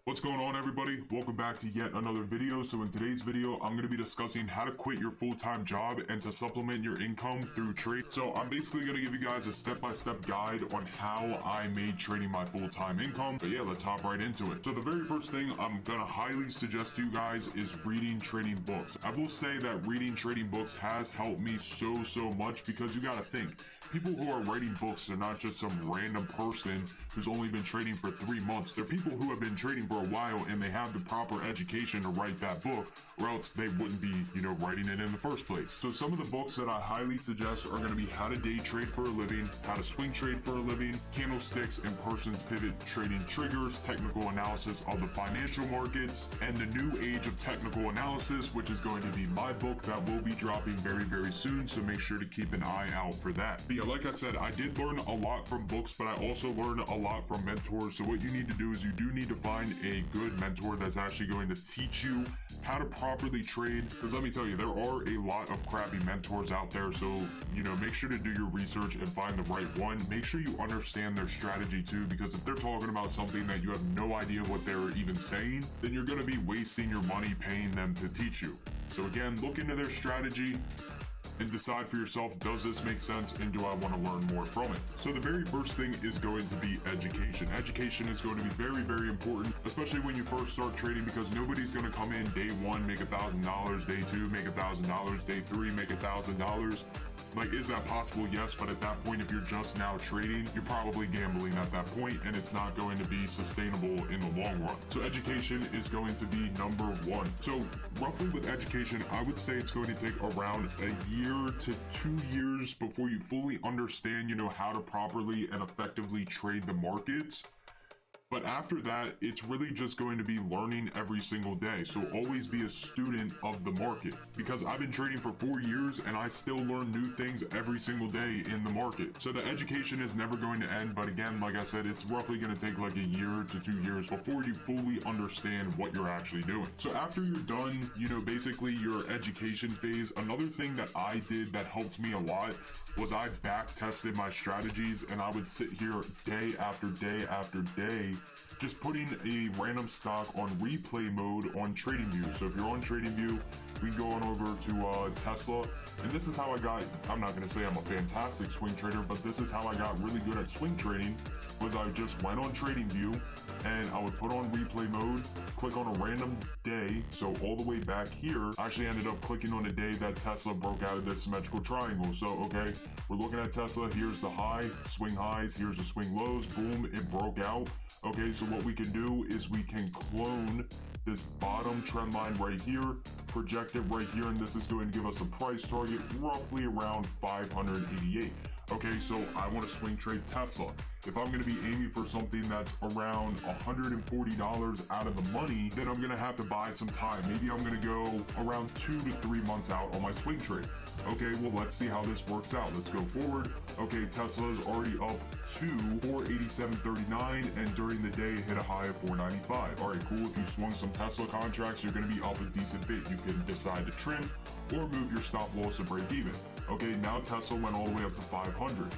What's going on, everybody? Welcome back to yet another video. So in today's video, I'm going to be discussing how to quit your full-time job and to supplement your income through trade. So I'm basically going to give you guys a step-by-step guide on how I made trading my full-time income. But yeah, let's hop right into it. So the very first thing I'm going to highly suggest to you guys is reading trading books. I will say that reading trading books has helped me so much, because you got to think, people who are writing books are not just some random person who's only been trading for 3 months. They're people who have been trading for a while and they have the proper education to write that book, or else they wouldn't be, writing it in the first place. So some of the books that I highly suggest are going to be How to Day Trade for a Living, How to Swing Trade for a Living, Candlesticks and Persons Pivot Trading Triggers, Technical Analysis of the Financial Markets, and The New Age of Technical Analysis, which is going to be my book that will be dropping very soon, so make sure to keep an eye out for that. But yeah, like I said, I did learn a lot from books, but I also learned a lot from mentors. So what you need to do is you do need to find a good mentor that's actually going to teach you how to properly trade, because let me tell you, there are a lot of crappy mentors out there. So make sure to do your research and find the right one. Make sure you understand their strategy too, because if they're talking about something that you have no idea what they're even saying, then you're going to be wasting your money paying them to teach you. So again, look into their strategy and decide for yourself, does this make sense and do I want to learn more from it? So the very first thing is going to be education. Education is going to be very important, especially when you first start trading, because nobody's going to come in day one, make $1,000, day two, make $1,000, day three, make $1,000. Like, is that possible? Yes, but at that point, if you're just now trading, you're probably gambling at that point, and it's not going to be sustainable in the long run. So education is going to be number one. So roughly with education, I would say it's going to take around a year to 2 years before you fully understand, how to properly and effectively trade the markets. But after that, it's really just going to be learning every single day. So always be a student of the market, because I've been trading for 4 years and I still learn new things every single day in the market. So the education is never going to end. But again, like I said, it's roughly going to take like a year to 2 years before you fully understand what you're actually doing. So after you're done, basically your education phase, another thing that I did that helped me a lot was I back tested my strategies, and I would sit here day after day after day just putting a random stock on replay mode on TradingView. So if you're on TradingView, we can go on over to Tesla, and this is how I got, I'm not going to say I'm a fantastic swing trader, but this is how I got really good at swing trading, was I just went on TradingView and I would put on replay mode, click on a random day. So all the way back here, I actually ended up clicking on the day that Tesla broke out of this symmetrical triangle. So, okay, we're looking at Tesla. Here's the high, swing highs. Here's the swing lows. Boom, it broke out. Okay, so what we can do is we can clone this bottom trend line right here, project it right here, and this is going to give us a price target roughly around 588. Okay, so I want to swing trade Tesla. If I'm going to be aiming for something that's around $140 out of the money, then I'm going to have to buy some time. Maybe I'm going to go around 2 to 3 months out on my swing trade. Okay, well, let's see how this works out. Let's go forward. Okay, Tesla is already up to 487.39, and during the day hit a high of 495. All right, cool. If you swung some Tesla contracts, you're going to be up a decent bit. You can decide to trim or move your stop loss to break even. Okay, now Tesla went all the way up to 500,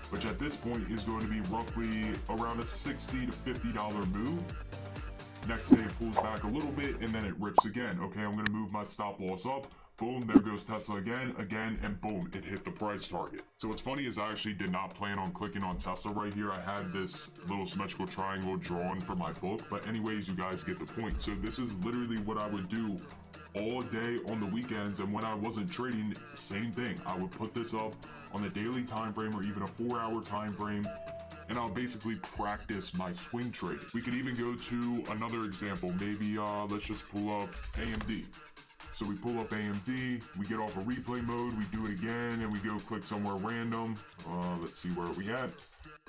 which at this point is going to be roughly around a $60 to $50 move. Next day it pulls back a little bit and then it rips again. Okay, I'm going to move my stop loss up. Boom, there goes Tesla again, and boom, it hit the price target. So what's funny is I actually did not plan on clicking on Tesla right here. I had this little symmetrical triangle drawn for my book, but anyways, you guys get the point. So this is literally what I would do all day on the weekends, and when I wasn't trading, same thing. I would put this up on the daily time frame or even a 4-hour time frame, and I'll basically practice my swing trade. We could even go to another example. Maybe let's just pull up AMD. So we pull up AMD, we get off of replay mode, we do it again, and we go click somewhere random. Let's see where we at.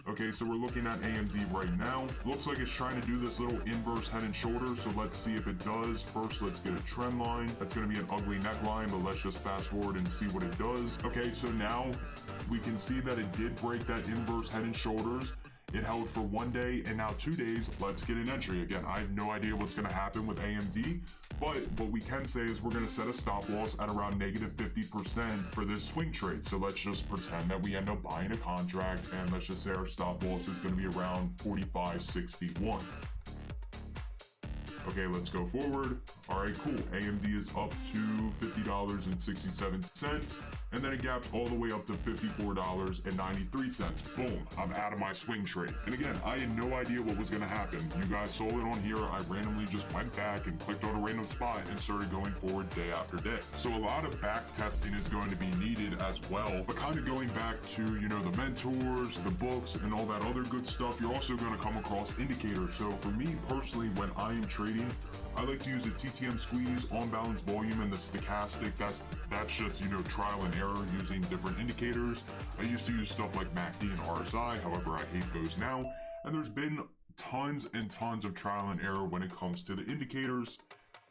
Okay, so we're looking at AMD right now. Looks like it's trying to do this little inverse head and shoulders, so let's see if it does. First, let's get a trend line. That's going to be an ugly neckline, but let's just fast forward and see what it does. Okay, so now we can see that it did break that inverse head and shoulders. It held for 1 day and now 2 days. Let's get an entry. Again, I have no idea what's going to happen with AMD, but what we can say is we're going to set a stop loss at around negative 50% for this swing trade. So let's just pretend that we end up buying a contract, and let's just say our stop loss is going to be around 45.61. Okay, let's go forward. All right, cool. AMD is up to $50.67, and then it gapped all the way up to $54.93. Boom, I'm out of my swing trade. And again, I had no idea what was gonna happen. You guys saw it on here. I randomly just went back and clicked on a random spot and started going forward day after day. So a lot of back testing is going to be needed as well, but kind of going back to, you know, the mentors, the books, and all that other good stuff, you're also gonna come across indicators. So for me personally, when I am trading, I like to use the TTM squeeze, on balance volume, and the stochastic. That's just, you know, trial and error using different indicators. I used to use stuff like MACD and RSI, however, I hate those now. And there's been tons and tons of trial and error when it comes to the indicators.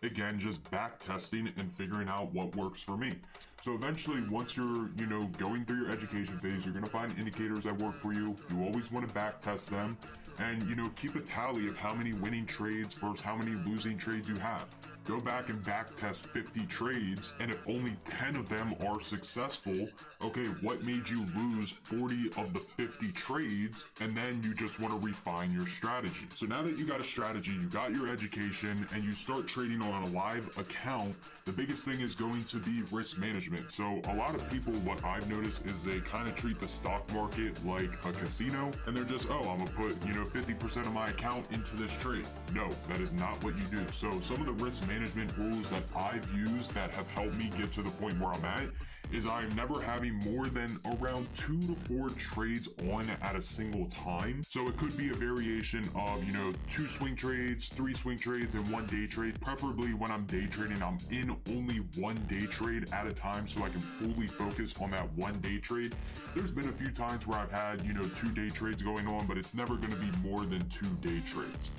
Again, just back testing and figuring out what works for me. So eventually, once you're, you know, going through your education phase, you're gonna find indicators that work for you. You always want to back test them, and, you know, keep a tally of how many winning trades versus how many losing trades you have. Go back and back test 50 trades, and if only 10 of them are successful, okay, what made you lose 40 of the 50 trades? And then you just want to refine your strategy. So now that you got a strategy, you got your education, and you start trading on a live account, the biggest thing is going to be risk management. So a lot of people, what I've noticed is they kind of treat the stock market like a casino, and they're just, oh, I'm gonna put, you know, 50% of my account into this trade. No, that is not what you do. So some of the risk management rules that I've used that have helped me get to the point where I'm at is I'm never having more than around 2 to 4 trades on at a single time. So it could be a variation of, you know, 2 swing trades, 3 swing trades, and 1 day trade. Preferably when I'm day trading, I'm in only 1 day trade at a time so I can fully focus on that 1 day trade. There's been a few times where I've had, you know, 2 day trades going on, but it's never going to be more than 2 day trades.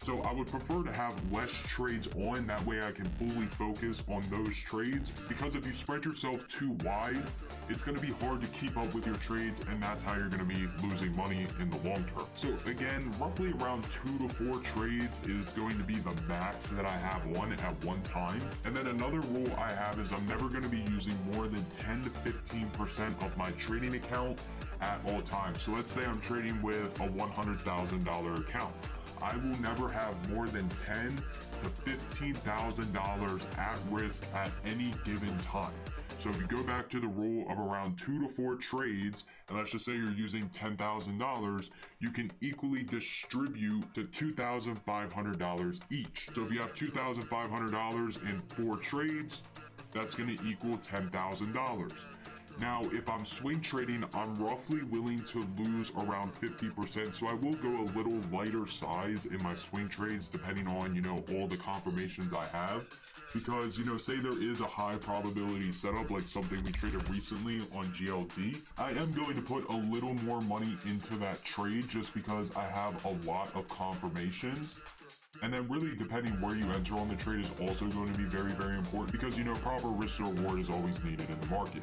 So I would prefer to have less trades on, that way I can fully focus on those trades, because if you spread yourself too wide, it's going to be hard to keep up with your trades, and that's how you're going to be losing money in the long term. So again, roughly around 2 to 4 trades is going to be the max that I have on at one time. And then another rule I have is I'm never going to be using more than 10 to 15% of my trading account at all times. So let's say I'm trading with a $100,000 account. I will never have more than $10,000 to $15,000 at risk at any given time. So if you go back to the rule of around 2 to 4 trades, and let's just say you're using $10,000, you can equally distribute to $2,500 each. So if you have $2,500 in 4 trades, that's going to equal $10,000. Now, if I'm swing trading, I'm roughly willing to lose around 50%, so I will go a little lighter size in my swing trades depending on, you know, all the confirmations I have. Because, you know, say there is a high probability setup like something we traded recently on GLD, I am going to put a little more money into that trade just because I have a lot of confirmations. And then really depending where you enter on the trade is also going to be very, very important, because, you know, proper risk to reward is always needed in the market.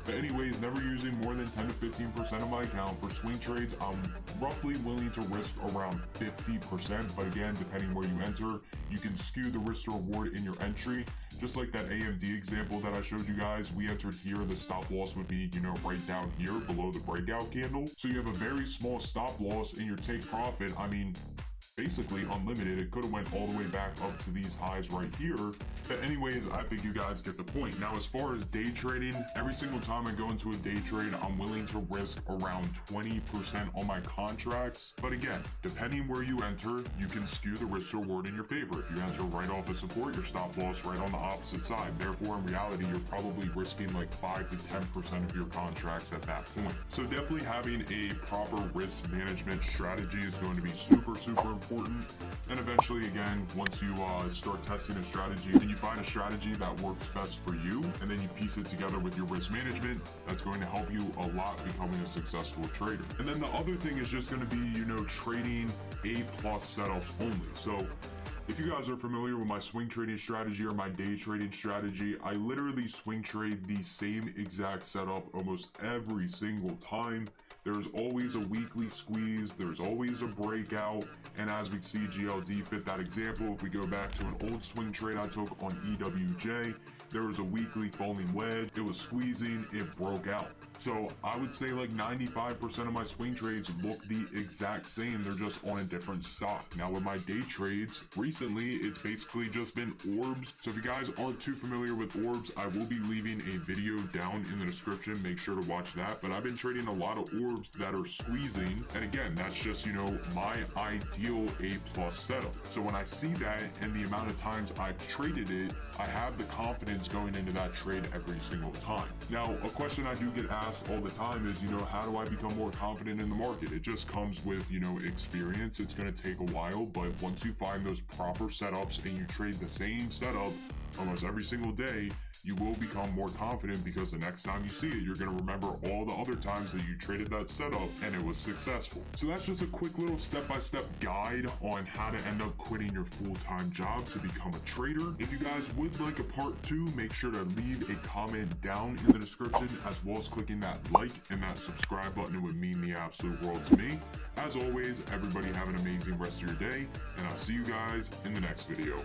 But anyways, never using more than 10 to 15% of my account. For swing trades, I'm roughly willing to risk around 50%, but again, depending where you enter, you can skew the risk to reward in your entry. Just like that AMD example that I showed you guys, we entered here, the stop loss would be, you know, right down here below the breakout candle. So you have a very small stop loss in your take profit. I mean, basically unlimited. It could have went all the way back up to these highs right here. But anyways, I think you guys get the point. Now, as far as day trading, every single time I go into a day trade, I'm willing to risk around 20% on my contracts. But again, depending where you enter, you can skew the risk to reward in your favor. If you enter right off of support, your stop loss right on the opposite side. Therefore, in reality, you're probably risking like 5 to 10% of your contracts at that point. So definitely having a proper risk management strategy is going to be super, super important. And eventually, again, once you start testing a strategy and you find a strategy that works best for you, and then you piece it together with your risk management, that's going to help you a lot becoming a successful trader. And then the other thing is just going to be, you know, trading A+ setups only. So if you guys are familiar with my swing trading strategy or my day trading strategy, I literally swing trade the same exact setup almost every single time. There's always a weekly squeeze, there's always a breakout, and as we see, GLD fit that example. If we go back to an old swing trade I took on EWJ, there was a weekly falling wedge, it was squeezing, it broke out. So I would say like 95% of my swing trades look the exact same. They're just on a different stock. Now with my day trades, recently it's basically just been orbs. So if you guys aren't too familiar with orbs, I will be leaving a video down in the description. Make sure to watch that. But I've been trading a lot of orbs that are squeezing. And again, that's just, you know, my ideal A+ setup. So when I see that and the amount of times I've traded it, I have the confidence going into that trade every single time. Now, a question I do get asked all the time is, you know, how do I become more confident in the market? It just comes with, you know, experience. It's going to take a while, but once you find those proper setups and you trade the same setup almost every single day, you will become more confident, because the next time you see it, you're going to remember all the other times that you traded that setup and it was successful. So that's just a quick little step-by-step guide on how to end up quitting your full-time job to become a trader. If you guys would like a part 2, make sure to leave a comment down in the description, as well as clicking that like and that subscribe button. It would mean the absolute world to me. As always, everybody have an amazing rest of your day, and I'll see you guys in the next video.